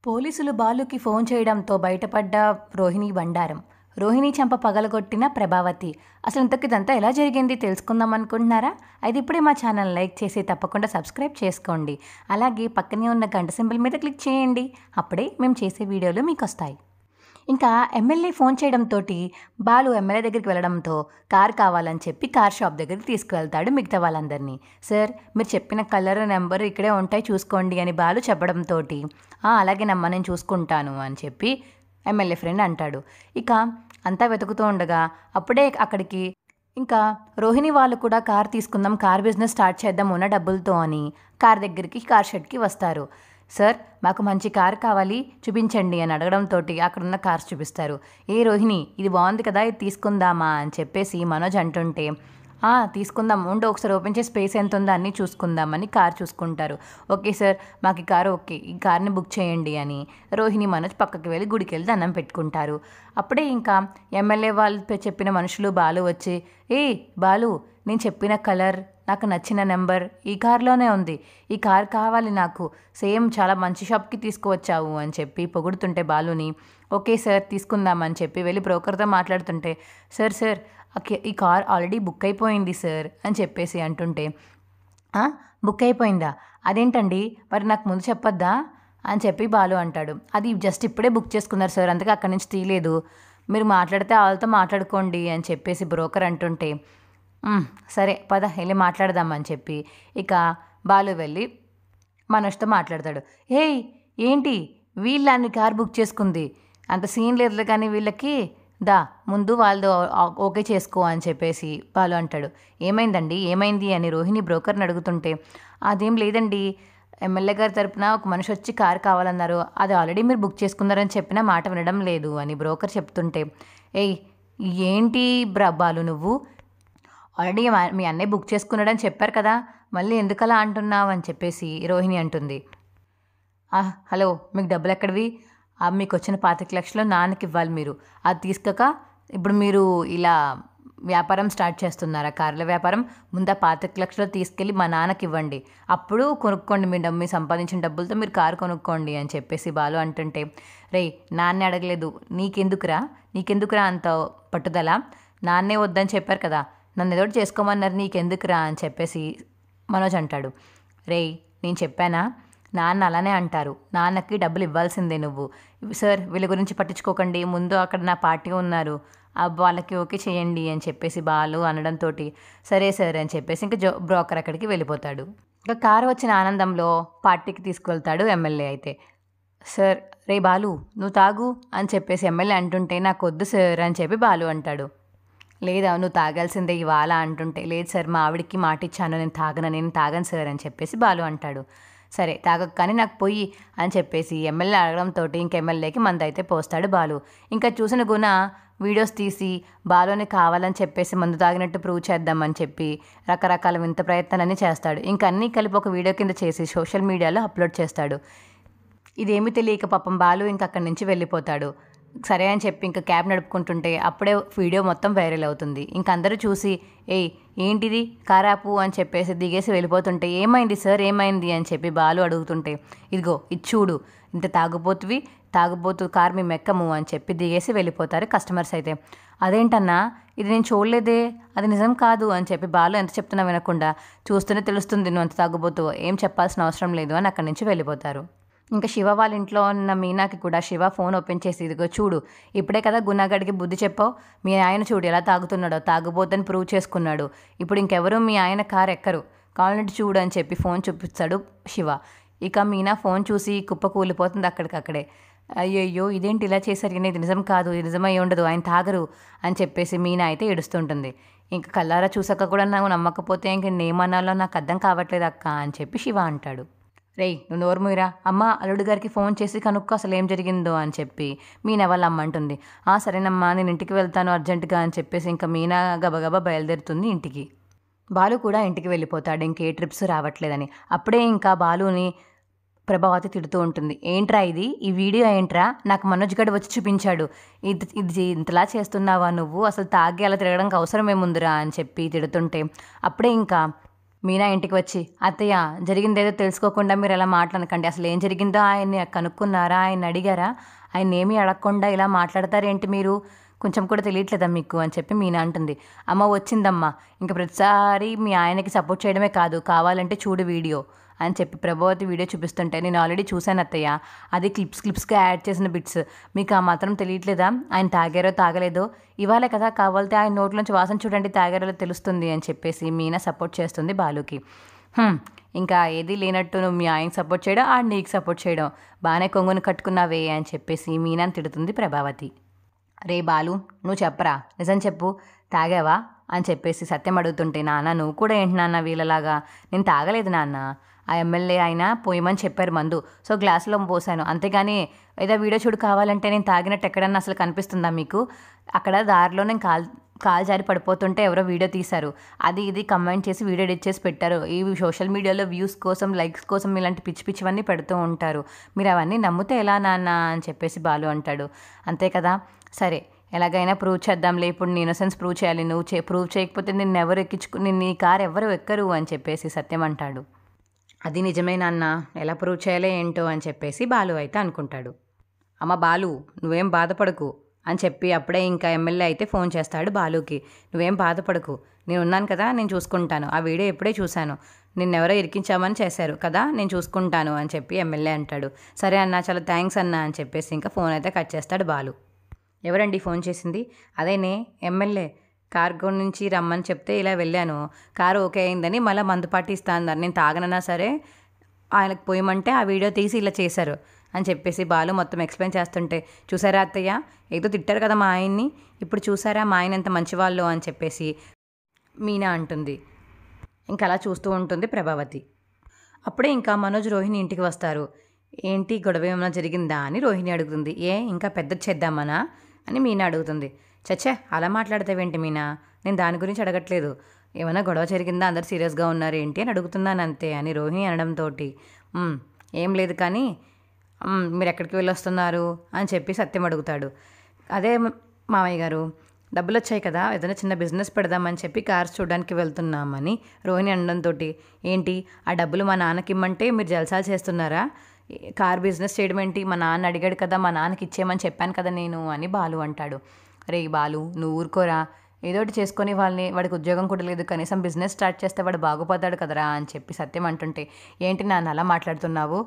పోలీసులు బాలుకి ఫోన్ చేయడంతో బయటపడ్డ రోహిణి బండారం. రోహిణి చెంప పగలగొట్టిన ప్రభావతి. అసలు ఇంతకిదంతా ఎలా జరిగింది తెలుసుకుందాం అనుకుంటున్నారా? అయితే ఇప్పుడే మా ఛానల్ లైక్ చేసి తప్పకుండా సబ్స్క్రైబ్ చేసుకోండి. అలాగే పక్కనే ఉన్న గంట సింబల్ మీద క్లిక్ చేయండి. అప్పుడే మేము చేసే వీడియోలు మీకు వస్తాయి. ఇంకా ఎమ్మెల్యే ఫోన్ చేయడంతో బాలు ఎమ్మెల్యే దగ్గరికి వెళ్ళడంతో కార్ కావాలని చెప్పి కార్ షాప్ దగ్గరికి తీసుకువెళ్తాడు మిగతా వాళ్ళందరినీ. సార్, మీరు చెప్పిన కలర్ నెంబర్ ఇక్కడే ఉంటాయి చూసుకోండి అని బాలు చెప్పడంతో అలాగేనమ్మా నేను చూసుకుంటాను అని చెప్పి ఎమ్మెల్యే ఫ్రెండ్ అంటాడు. ఇక అంతా వెతుకుతూ ఉండగా అప్పుడే అక్కడికి ఇంకా రోహిణి వాళ్ళు కూడా కార్ తీసుకుందాం, కార్ బిజినెస్ స్టార్ట్ చేద్దాం ఉన్న డబ్బులతో అని కార్ దగ్గరికి కార్ షెడ్కి వస్తారు. సార్, మాకు మంచి కార్ కావాలి చూపించండి అని అడగడంతో అక్కడున్న కార్స్ చూపిస్తారు. ఏ రోహిణి, ఇది బాగుంది కదా, ఇది తీసుకుందామా అని చెప్పేసి మనోజ్ అంటుంటే తీసుకుందాం, ఉండి ఒకసారి ఓపెన్ చేసి స్పేస్ ఎంత ఉందో అన్నీ చూసుకుందామని కార్ చూసుకుంటారు. ఓకే సార్, మాకు ఈ కారు ఓకే, ఈ కార్ని బుక్ చేయండి అని రోహిణి మనోజ్ పక్కకి వెళ్ళి గుడికి వెళ్ళి దండం పెట్టుకుంటారు. అప్పుడే ఇంకా ఎమ్మెల్యే వాళ్ళు చెప్పిన మనుషులు బాలు వచ్చి, బాలు, నేను చెప్పిన కలర్, నాకు నచ్చిన నెంబర్ ఈ కార్లోనే ఉంది, ఈ కార్ కావాలి నాకు, సేమ్ చాలా మంచి షాప్కి తీసుకువచ్చావు అని చెప్పి పొగుడుతుంటే బాలుని ఓకే సార్ తీసుకుందామని చెప్పి వెళ్ళి బ్రోకర్తో మాట్లాడుతుంటే సార్ ఈ కార్ ఆల్రెడీ బుక్ అయిపోయింది సార్ అని చెప్పేసి అంటుంటే బుక్ అయిపోయిందా, అదేంటండి మరి నాకు ముందు చెప్పొద్దా అని చెప్పి బాలు అంటాడు. అది జస్ట్ ఇప్పుడే బుక్ చేసుకున్నారు సార్, అందుకే అక్కడి నుంచి తీయలేదు, మీరు మాట్లాడితే వాళ్ళతో మాట్లాడుకోండి అని చెప్పేసి బ్రోకర్ అంటుంటే సరే పద వెళ్ళి మాట్లాడదామని చెప్పి ఇక బాలు వెళ్ళి మనోజ్తో మాట్లాడతాడు. ఏంటి వీళ్ళని కార్ బుక్ చేసుకుంది, అంత సీన్ లేదు కానీ వీళ్ళకి, ముందు వాళ్ళతో ఓకే చేసుకో అని చెప్పేసి బాలు అంటాడు. ఏమైంది అని రోహిణి బ్రోకర్ని అడుగుతుంటే అదేం లేదండి, ఎమ్మెల్యే గారి తరపున ఒక మనిషి వచ్చి కారు కావాలన్నారు, అది ఆల్రెడీ మీరు బుక్ చేసుకున్నారని చెప్పినా మాట వినడం లేదు అని బ్రోకర్ చెప్తుంటే ఏంటి బాలు నువ్వు ఆల్రెడీ మీ అన్నయ్య బుక్ చేసుకున్నాడని చెప్పారు కదా, మళ్ళీ ఎందుకలా అంటున్నావు అని చెప్పేసి రోహిణి అంటుంది. హలో, మీకు డబ్బులు ఎక్కడివి, మీకు వచ్చిన 25 లక్షలు నాన్నకి ఇవ్వాలి, మీరు అది తీసుకోక ఇప్పుడు మీరు ఇలా వ్యాపారం స్టార్ట్ చేస్తున్నారా, కార్ల వ్యాపారం, ముందు 25 లక్షలు తీసుకెళ్ళి మా నాన్నకి ఇవ్వండి, అప్పుడు కొనుక్కోండి, మీ సంపాదించిన డబ్బులతో మీరు కారు కొనుక్కోండి అని చెప్పేసి బాలు అంటుంటే నాన్నే అడగలేదు, నీకెందుకురా అంత పట్టుదల, నాన్నే వద్దని చెప్పారు కదా, నన్ను ఏదో చేసుకోమన్నారు, నీకెందుకురా అని చెప్పేసి మనోజ్ అంటాడు. నేను చెప్పానా, నాన్న అలానే అంటారు, నాన్నకి డబ్బులు ఇవ్వాల్సిందే నువ్వు, సార్ వీళ్ళ గురించి పట్టించుకోకండి, ముందు అక్కడ నా పార్టీ ఉన్నారు, వాళ్ళకి ఓకే చేయండి అని చెప్పేసి బాలు అనడంతో సరే సార్ అని చెప్పేసి ఇంకా బ్రోకర్ అక్కడికి వెళ్ళిపోతాడు. ఇంకా కారు వచ్చిన ఆనందంలో పార్టీకి తీసుకువెళ్తాడు ఎమ్మెల్యే. అయితే సార్ బాలు నువ్వు తాగు అని చెప్పేసి ఎమ్మెల్యే అంటుంటే నాకు వద్దు సార్ అని చెప్పి బాలు అంటాడు. లేదా నువ్వు తాగాల్సిందే ఇవాళ అంటుంటే లేదు సార్ మా ఆవిడికి మాట ఇచ్చాను, నేను తాగను సార్ అని చెప్పేసి బాలు అంటాడు. సరే తాగక కానీ నాకు పొయ్యి అని చెప్పేసి ఎమ్మెల్యే అడగడంతో ఇంక ఎమ్మెల్యేకి మందైతే పోస్తాడు బాలు. ఇంకా చూసిన గుణ వీడియోస్ తీసి బాలుని కావాలని చెప్పేసి మందు తాగినట్టు ప్రూవ్ చేద్దామని చెప్పి రకరకాల వింత ప్రయత్నాలన్నీ చేస్తాడు. ఇంక అన్నీ కలిపి ఒక వీడియో కింద చేసి సోషల్ మీడియాలో అప్లోడ్ చేస్తాడు. ఇదేమీ తెలియక పాపం బాలు ఇంక అక్కడి నుంచి వెళ్ళిపోతాడు. సరే అని చెప్పి ఇంకా క్యాబ్ నడుపుకుంటుంటే అప్పుడే వీడియో మొత్తం వైరల్ అవుతుంది. ఇంక అందరూ చూసి ఏంటిది కారాపు అని చెప్పేసి దిగేసి వెళ్ళిపోతుంటే ఏమైంది సార్ ఏమైంది అని చెప్పి బాలు అడుగుతుంటే ఇదిగో ఇది చూడు, ఇంత తాగుబోతు కార్ మేము ఎక్కము అని చెప్పి దిగేసి వెళ్ళిపోతారు కస్టమర్స్. అయితే అదేంటన్నా ఇది నేను చూడలేదే, అది నిజం కాదు అని చెప్పి బాలు ఎంత చెప్తున్నా వినకుండా చూస్తూనే తెలుస్తుంది నువ్వు అంత తాగుబోతు, ఏం చెప్పాల్సిన అవసరం లేదు అని అక్కడి నుంచి వెళ్ళిపోతారు. ఇంకా శివ వాళ్ళ ఇంట్లో ఉన్న మీనాకి కూడా శివ ఫోన్ ఓపెన్ చేసి ఇదిగో చూడు, ఇప్పుడే కదా గున్నాగడికి బుద్ధి చెప్పావు, మీ ఆయన చూడు ఎలా తాగుతున్నాడో, తాగుబోద్దని ప్రూవ్ చేసుకున్నాడు, ఇప్పుడు ఇంకెవరూ మీ ఆయన కారు ఎక్కరు, కావాలంటే చూడు అని చెప్పి ఫోన్ చూపిస్తాడు శివ. ఇక మీనా ఫోన్ చూసి కుప్ప కూలిపోతుంది అక్కడికక్కడే. అయ్యయ్యో ఇదేంటి ఇలా చేశారు, ఇది నిజం కాదు, ఇది నిజమై ఉండదు, ఆయన తాగరు అని చెప్పేసి మీనా అయితే ఏడుస్తుంటుంది. ఇంకా కల్లారా చూసాక కూడా నాకు నమ్మకపోతే ఇంక నేమన్నాలో నాకు అర్థం కావట్లేదు అక్క అని చెప్పి శివ అంటాడు. నువ్వు నోరు మూయరా, అమ్మ అల్లుడు గారికి ఫోన్ చేసి కనుక్కో అసలు ఏం జరిగిందో అని చెప్పి మీనా వాళ్ళ అమ్మ అంటుంది. సరేనమ్మా నేను ఇంటికి వెళ్తాను అర్జెంటుగా అని చెప్పేసి ఇంకా మీనా గబగబా బయలుదేరుతుంది ఇంటికి. బాలు కూడా ఇంటికి వెళ్ళిపోతాడు, ఇంకే ట్రిప్స్ రావట్లేదని. అప్పుడే ఇంకా బాలుని ప్రభావతి తిడుతూ ఉంటుంది. ఏంట్రా ఇది, ఈ వీడియో ఏంట్రా, నాకు మనోజ్ గడు వచ్చి చూపించాడు, ఇది ఇంతలా చేస్తున్నావా నువ్వు, అసలు తాగి అలా తిరగడానికి అవసరం ఏముందిరా అని చెప్పి తిడుతుంటే అప్పుడే ఇంకా మీనా ఇంటికి వచ్చి, అత్తయ్య జరిగిందేదో తెలుసుకోకుండా మీరు ఎలా మాట్లాడకండి, అసలు ఏం జరిగిందో ఆయన్ని కనుక్కున్నారా, ఆయన అడిగారా, ఆయన ఏమీ అడగకుండా ఇలా మాట్లాడతారేంటి మీరు, కొంచెం కూడా తెలియట్లేదా మీకు అని చెప్పి మీనా అంటుంది. అమ్మ వచ్చిందమ్మా, ఇంకా ప్రతిసారి మీ ఆయనకి సపోర్ట్ చేయడమే కాదు, కావాలంటే చూడు వీడియో అని చెప్పి ప్రభావతి వీడియో చూపిస్తుంటే, నేను ఆల్రెడీ చూశాను అత్తయ్య, అది క్లిప్స్గా యాడ్ చేసిన బిట్స్, మీకు ఆ మాత్రం తెలియట్లేదా, ఆయన తాగారో తాగలేదో, ఇవాళే కదా కావాలితే ఆయన నోట్లోంచి వాసన చూడండి తాగారో తెలుస్తుంది అని చెప్పేసి మీనా సపోర్ట్ చేస్తుంది బాలుకి. ఇంకా ఏది లేనట్టు నువ్వు మీ ఆయనకి సపోర్ట్ చేయడం, ఆడు నీకు సపోర్ట్ చేయడం, బాగానే కొంగుని కట్టుకున్నావే అని చెప్పేసి మీనాని తిడుతుంది ప్రభావతి. రే బాలు, నువ్వు చెప్పరా, నిజం చెప్పు, తాగావా అని చెప్పేసి సత్యం అడుగుతుంటే, నాన్న నువ్వు కూడా ఏంటి నాన్న వీళ్ళలాగా, నేను తాగలేదు నాన్న, ఆ ఎమ్మెల్యే ఆయన పోయమని చెప్పారు మందు, సో గ్లాసులో పోసాను అంతేగాని ఏదో వీడియో చూడు కావాలంటే నేను తాగినట్టు ఎక్కడన్నా అసలు కనిపిస్తుందా మీకు, అక్కడ దారిలో నేను కాలు జారి పడిపోతుంటే ఎవరో వీడియో తీశారు, అది ఇది కమెంట్ చేసి వీడియో ఎడిట్ చేసి పెట్టారు, ఈ సోషల్ మీడియాలో వ్యూస్ కోసం లైక్స్ కోసం ఇలాంటి పిచ్చి పిచ్చివన్నీ పెడుతూ ఉంటారు, మీరు అవన్నీ నమ్మితే ఎలా నాన్న అని చెప్పేసి బాలు అంటాడు. అంతే కదా, సరే ఎలాగైనా ప్రూవ్ చేద్దాంలే, ఇప్పుడు నీ ఇన్నోసెన్స్ ప్రూవ్ చేయాలి, నువ్వు ప్రూవ్ చేయకపోతే నిన్ను ఎవరు నిన్ను ఈ కారు ఎవరు ఎక్కరు అని చెప్పేసి సత్యం అంటాడు. అది నిజమే నాన్న, ఎలా ప్రూవ్ చేయాలో ఏంటో అని చెప్పేసి బాలు అయితే అనుకుంటాడు. అమ్మ బాలు నువ్వేం బాధపడకు అని చెప్పి అప్పుడే ఇంకా ఎమ్మెల్యే అయితే ఫోన్ చేస్తాడు బాలుకి. నువ్వేం బాధపడకు, నేను ఉన్నాను కదా, నేను చూసుకుంటాను, ఆ వీడియో ఎప్పుడే చూశాను, నిన్నెవరో ఇరికించామని చేశారు కదా, నేను చూసుకుంటాను అని చెప్పి ఎమ్మెల్యే అంటాడు. సరే అన్న, చాలా థ్యాంక్స్ అన్న అని చెప్పేసి ఇంకా ఫోన్ అయితే కట్ చేస్తాడు బాలు. ఎవరండి ఫోన్ చేసింది, అదేనే ఎమ్మెల్యే, కార్గో నుంచి రమ్మని చెప్తే ఇలా వెళ్ళాను, కారు ఓకే అయిందని మళ్ళీ మందుపాటి ఇస్తా అన్నారు, నేను తాగనన్నా సరే ఆయనకు పోయమంటే ఆ వీడియో తీసి ఇలా చేశారు అని చెప్పేసి బాలు మొత్తం ఎక్స్ప్లెయిన్ చేస్తుంటే, చూసారా అత్తయ్య ఏదో తిట్టారు కదా మా ఆయన్ని, ఇప్పుడు చూసారా మా ఆయన ఎంత మంచివాళ్ళు అని చెప్పేసి మీనా అంటుంది. ఇంకా అలా చూస్తూ ఉంటుంది ప్రభావతి. అప్పుడే ఇంకా మనోజ్ రోహిణి ఇంటికి వస్తారు. ఏంటి గొడవ ఏమైనా జరిగిందా అని రోహిణి అడుగుతుంది. ఇంకా పెద్ద చేద్దామనా అని మీనా అడుగుతుంది. చచ్చే అలా మాట్లాడతావేంటి మీనా, నేను దాని గురించి అడగట్లేదు, ఏమైనా గొడవ జరిగిందా, అందరు సీరియస్గా ఉన్నారు ఏంటి అని అడుగుతున్నాను అంతే అని రోహిణి అనడంతో, ఏం లేదు కానీ మీరు ఎక్కడికి వెళ్ళొస్తున్నారు అని చెప్పి సత్యం అడుగుతాడు. అదే మామయ్య గారు డబ్బులు వచ్చాయి కదా, ఏదైనా చిన్న బిజినెస్ పెడదామని చెప్పి కార్స్ చూడడానికి వెళ్తున్నామని రోహిణి అనడంతో, ఏంటి ఆ డబ్బులు మా నాన్నకి ఇమ్మంటే మీరు జల్సాలు చేస్తున్నారా, కార్ బిజినెస్ చేయడం ఏంటి, మా నాన్న అడిగాడు కదా, మా నాన్నకి ఇచ్చేయమని చెప్పాను కదా నేను అని బాలు అంటాడు. రే బాలు నువ్వు ఊరుకోరా, ఏదో ఒకటి చేసుకొని వాడికి ఉద్యోగం కూడా లేదు, కనీసం బిజినెస్ స్టార్ట్ చేస్తే వాడు బాగుపడ్డాడు కదరా అని చెప్పి సత్యం అంటుంటే, ఏంటి నాన్న అలా మాట్లాడుతున్నావు,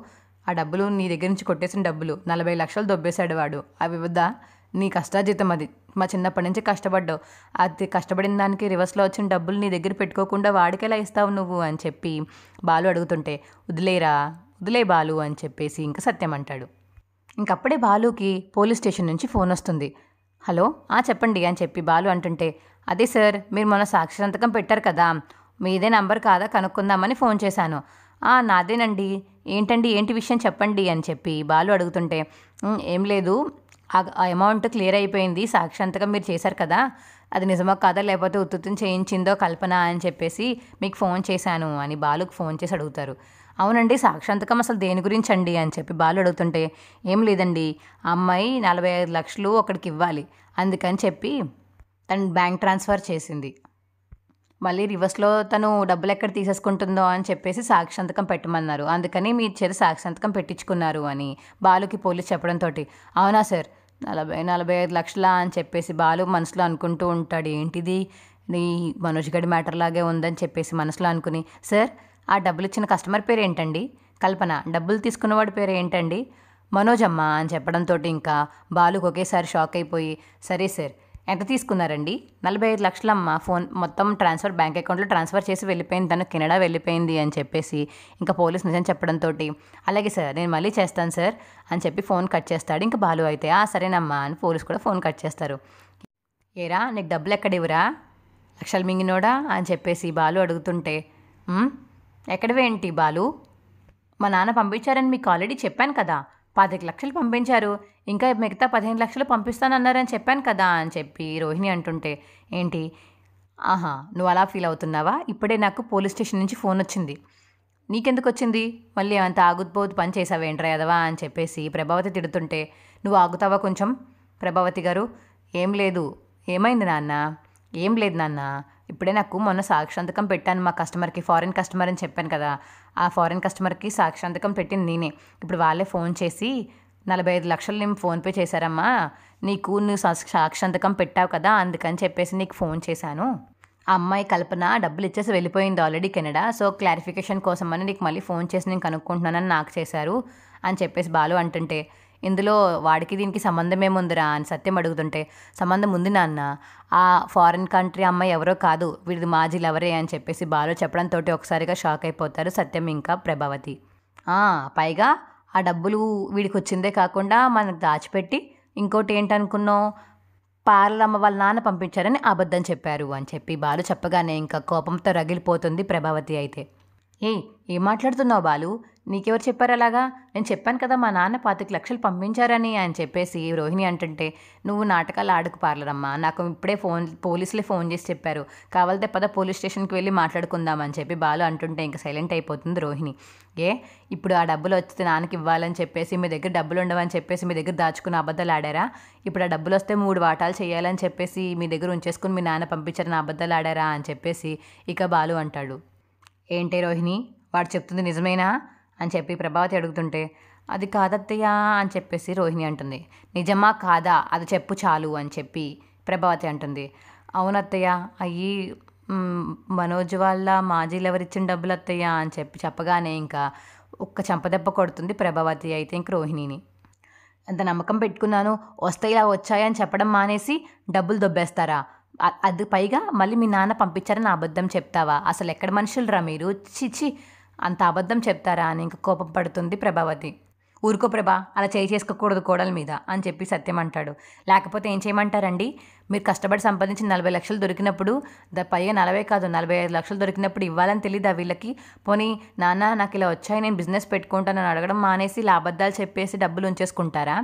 ఆ డబ్బులు నీ దగ్గర నుంచి కొట్టేసిన డబ్బులు 40 లక్షలు దొబ్బేశాడు వాడు, అవి వద్దా, నీ కష్టాజీతం అది, మా చిన్నప్పటి నుంచి కష్టపడ్డావు, అది కష్టపడిన దానికి రివర్స్లో వచ్చిన డబ్బులు నీ దగ్గర పెట్టుకోకుండా వాడికెలా ఇస్తావు నువ్వు అని చెప్పి బాలు అడుగుతుంటే, వదిలే బాలు అని చెప్పేసి ఇంకా సత్యం అంటాడు. ఇంకప్పుడే బాలుకి పోలీస్ స్టేషన్ నుంచి ఫోన్ వస్తుంది. హలో చెప్పండి అని చెప్పి బాలు అంటుంటే, అదే సార్ మీరు మొన్న సాక్షి సంతకం పెట్టారు కదా, మీదే నంబర్ కాదా కనుక్కుందామని ఫోన్ చేశాను. నాదేనండి, ఏంటి విషయం చెప్పండి అని చెప్పి బాలు అడుగుతుంటే, ఏం లేదు, ఆ అమౌంట్ క్లియర్ అయిపోయింది, సాక్షి సంతకం మీరు చేశారు కదా, అది నిజమో కాదా లేకపోతే ఉత్తుత్తుని చేయించిందో కల్పన అని చెప్పేసి మీకు ఫోన్ చేశాను అని బాలుకు ఫోన్ చేసి అడుగుతారు. అవునండి సాక్షి సంతకం అసలు దేని గురించి అండి అని చెప్పి బాలు అడుగుతుంటే, ఏం లేదండి, ఆ అమ్మాయి 45 లక్షలు ఒకడికి ఇవ్వాలి, అందుకని చెప్పి తను బ్యాంక్ ట్రాన్స్ఫర్ చేసింది, మళ్ళీ రివర్స్లో తను డబ్బులు ఎక్కడ తీసేసుకుంటుందో అని చెప్పేసి సాక్షి సంతకం పెట్టమన్నారు, అందుకని మీ చేత సాక్షి సంతకం పెట్టించుకున్నారు అని బాలుకి పోలీస్ చెప్పడంతో, అవునా సార్ 45 లక్షలా అని చెప్పేసి బాలు మనసులో అనుకుంటూ ఉంటాడు. ఏంటిది నీ మనోజ్ గడి మ్యాటర్ లాగే ఉందని చెప్పేసి మనసులో అనుకుని, సార్ ఆ డబ్బులు ఇచ్చిన కస్టమర్ పేరు ఏంటండి, కల్పన, డబ్బులు తీసుకున్నవాడి పేరు ఏంటండి, మనోజ్ అమ్మ అని చెప్పడంతో ఇంకా బాలుకు ఒకేసారి షాక్ అయిపోయి, సరే సార్ ఎంత తీసుకున్నారండి, 45 లక్షలమ్మ, ఫోన్ మొత్తం ట్రాన్స్ఫర్ బ్యాంక్ అకౌంట్లో ట్రాన్స్ఫర్ చేసి వెళ్ళిపోయింది, తను కెనడా వెళ్ళిపోయింది అని చెప్పేసి ఇంకా పోలీస్ నిజం చెప్పడంతో, అలాగే సార్ నేను మళ్ళీ చేస్తాను సార్ అని చెప్పి ఫోన్ కట్ చేస్తాడు. ఇంకా బాలు అయితే సరేనమ్మా అని పోలీస్ కూడా ఫోన్ కట్ చేస్తారు. ఏరా నీకు డబ్బులు ఎక్కడివ్వరా లక్షలు మింగినోడా అని చెప్పేసి బాలు అడుగుతుంటే, ఎక్కడవేంటి బాలు, మా నాన్న పంపించారని మీకు ఆల్రెడీ చెప్పాను కదా, 15 లక్షలు పంపించారు, ఇంకా మిగతా 15 లక్షలు పంపిస్తానన్నారని చెప్పాను కదా అని చెప్పి రోహిణి అంటుంటే, ఏంటి నువ్వు అలా ఫీల్ అవుతున్నావా, ఇప్పుడే నాకు పోలీస్ స్టేషన్ నుంచి ఫోన్ వచ్చింది, నీకెందుకు వచ్చింది, మళ్ళీ అంత ఆగుతపోతు పని చేసావేంట్రా ఎదవా అని చెప్పేసి ప్రభావతి తిడుతుంటే, నువ్వు ఆగుతావా కొంచెం ప్రభావతి గారు, ఏం లేదు, ఏమైంది నాన్న, ఏం లేదు నాన్న, ఇప్పుడే నాకు మొన్న సాక్షాంతకం పెట్టాను మా కస్టమర్కి, ఫారిన్ కస్టమర్ అని చెప్పాను కదా, ఆ ఫారిన్ కస్టమర్కి సాక్షాంతకం పెట్టింది నేనే. ఇప్పుడు వాళ్ళే ఫోన్ చేసి 45 లక్షలు నేను ఫోన్పే చేశారమ్మా, నువ్వు సాక్షాంతకం పెట్టావు కదా అందుకని చెప్పేసి నీకు ఫోన్ చేశాను. ఆ అమ్మాయి కల్పన డబ్బులు ఇచ్చేసి వెళ్ళిపోయింది ఆల్రెడీ కెనడా. సో క్లారిఫికేషన్ కోసమని నీకు మళ్ళీ ఫోన్ చేసి నేను కనుక్కుంటున్నానని నాకు చేశారు అని చెప్పేసి బాలు అంటుంటే, ఇందులో వాడికి దీనికి సంబంధం ఏముందిరా అని సత్యం అడుగుతుంటే, సంబంధం ఉంది నాన్న, ఆ ఫారిన్ కంట్రీ అమ్మాయి ఎవరో కాదు, వీడిది మాజీ లవరే అని చెప్పేసి బాలు చెప్పడంతో ఒకసారిగా షాక్ అయిపోతారు సత్యం ఇంకా ప్రభావతి. పైగా ఆ డబ్బులు వీడికి వచ్చిందే కాకుండా మనకు దాచిపెట్టి ఇంకోటి ఏంటనుకున్నావు, పార్లమ్మ వాళ్ళ నాన్న పంపించారని అబద్ధం చెప్పారు అని చెప్పి బాలు చెప్పగానే ఇంకా కోపంతో రగిలిపోతుంది ప్రభావతి. అయితే ఏం మాట్లాడుతున్నావు బాలు, నీకెవరు చెప్పారు అలాగా, నేను చెప్పాను కదా మా నాన్న 25 లక్షలు పంపించారని అని చెప్పేసి రోహిణి అంటుంటే, నువ్వు నాటకాలు ఆడుకు పార్లరమ్మా, నాకు ఇప్పుడే పోలీసులే ఫోన్ చేసి చెప్పారు, కావాలంటే పద పోలీస్ స్టేషన్కి వెళ్ళి మాట్లాడుకుందామని చెప్పి బాలు అంటుంటే ఇంకా సైలెంట్ అయిపోతుంది రోహిణి. ఇప్పుడు ఆ డబ్బులు వస్తే నాన్నకి ఇవ్వాలని చెప్పేసి మీ దగ్గర డబ్బులు ఉండవని చెప్పేసి మీ దగ్గర దాచుకుని అబద్ధాలు ఆడారా, ఇప్పుడు ఆ డబ్బులు వస్తే 3 వాటాలు చేయాలని చెప్పేసి మీ దగ్గర ఉంచేసుకుని మీ నాన్న పంపించారని అబద్ధాలు ఆడారా అని చెప్పేసి ఇక బాలు అంటాడు. ఏంటే రోహిణి, వాడు చెప్తుంది నిజమేనా అని చెప్పి ప్రభావతి అడుగుతుంటే, అది కాదత్తయ్య అని చెప్పేసి రోహిణి అంటుంది. నిజమా కాదా అది చెప్పు చాలు అని చెప్పి ప్రభావతి అంటుంది. అవునత్తయ్య, అయ్యి మనోజ్ వాళ్ళ మాజీలు ఎవరిచ్చిన డబ్బులు అత్తయ్య అని చెప్పి చెప్పగానే ఇంకా ఒక్క చెంపదెబ్బ కొడుతుంది ప్రభావతి. అయితే ఇంక రోహిణిని, అంత నమ్మకం పెట్టుకున్నాను, వస్తాయిలా వచ్చాయని చెప్పడం మానేసి డబ్బులు దొబ్బేస్తారా, అది పైగా మళ్ళీ మీ నాన్న పంపించారని అబద్ధం చెప్తావా, అసలు ఎక్కడ మనుషులరా మీరు, చిచి అంత అబద్ధం చెప్తారా అని ఇంకా కోపం పడుతుంది ప్రభావతి. ఊరుకో ప్రభా, అలా చేసుకోకూడదు కోడల మీద అని చెప్పి సత్యం అంటాడు. లేకపోతే ఏం చేయమంటారండి, మీరు కష్టపడి సంపాదించి 40 లక్షలు దొరికినప్పుడు పైగా 40 కాదు 45 లక్షలు దొరికినప్పుడు ఇవ్వాలని తెలీదా వీళ్ళకి, పోనీ నాన్న నాకు ఇలా వచ్చాయి నేను బిజినెస్ పెట్టుకుంటానని అడగడం మానేసి ఇలా అబద్ధాలు చెప్పేసి డబ్బులు ఉంచేసుకుంటారా,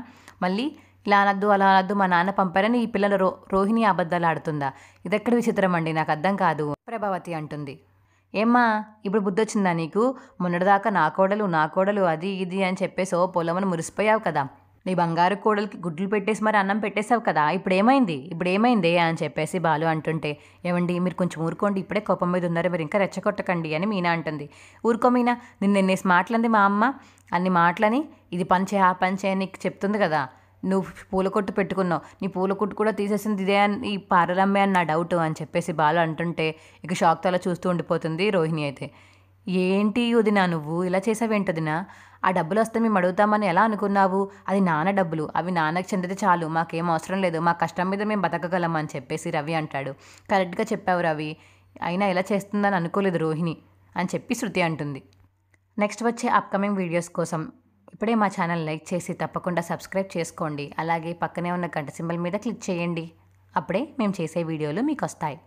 మళ్ళీ ఇలా అనద్దు అలా అనద్దు మా నాన్న పంపారని ఈ పిల్లల రోహిణి అబద్ధాలు ఆడుతుందా, ఇదెక్కడ విచిత్రం అండి, నాకు అర్థం కాదు ప్రభావతి అంటుంది. ఏమ్మా ఇప్పుడు బుద్ధి వచ్చిందా నీకు, మొన్నటిదాకా నా కోడలు అది ఇది అని చెప్పేసి పొలమని మురిసిపోయావు కదా, నీ బంగారు కోడలికి గుడ్లు పెట్టేసి మరి అన్నం పెట్టేశావు కదా, ఇప్పుడు ఏమైంది అని చెప్పేసి బాలు అంటుంటే, ఏమండి మీరు కొంచెం ఊరుకోండి, ఇప్పుడే కోపం మీద ఉన్నారు, మీరు ఇంకా రెచ్చగొట్టకండి అని మీనా అంటుంది. ఊరుకో మీనా, నిన్నేసి మాటలంది మా అమ్మ, అన్ని మాటలని ఇది పంచే ఆ పంచే నీకు చెప్తుంది కదా, నువ్వు పూల కొట్టు పెట్టుకున్నావు, నీ పూల కొట్టు కూడా తీసేసింది ఇదే అని ఈ పారలమ్మే అని నా డౌట్ అని చెప్పేసి బాలు అంటుంటే ఇక షాక్తో అలా చూస్తూ ఉండిపోతుంది రోహిణి. అయితే ఏంటి వదినా నువ్వు ఇలా చేసావేంటి వదినా, ఆ డబ్బులు వస్తే మేము అడుగుతామని ఎలా అనుకున్నావు, అది నాన్న డబ్బులు, అవి నాన్నకి చెందితే చాలు, మాకేం అవసరం లేదు, మా కష్టం మీద మేము బతకగలం అని చెప్పేసి రవి అంటాడు. కరెక్ట్గా చెప్పావు రవి, అయినా ఇలా చేస్తుందని అనుకోలేదు రోహిణి అని చెప్పి శృతి అంటుంది. నెక్స్ట్ వచ్చే అప్కమింగ్ వీడియోస్ కోసం ఇప్పుడే మా ఛానల్ లైక్ చేసి తప్పకుండా సబ్స్క్రైబ్ చేసుకోండి. అలాగే పక్కనే ఉన్న గంట సింబల్ మీద క్లిక్ చేయండి, అప్పుడే మేము చేసే వీడియోలు మీకు వస్తాయి.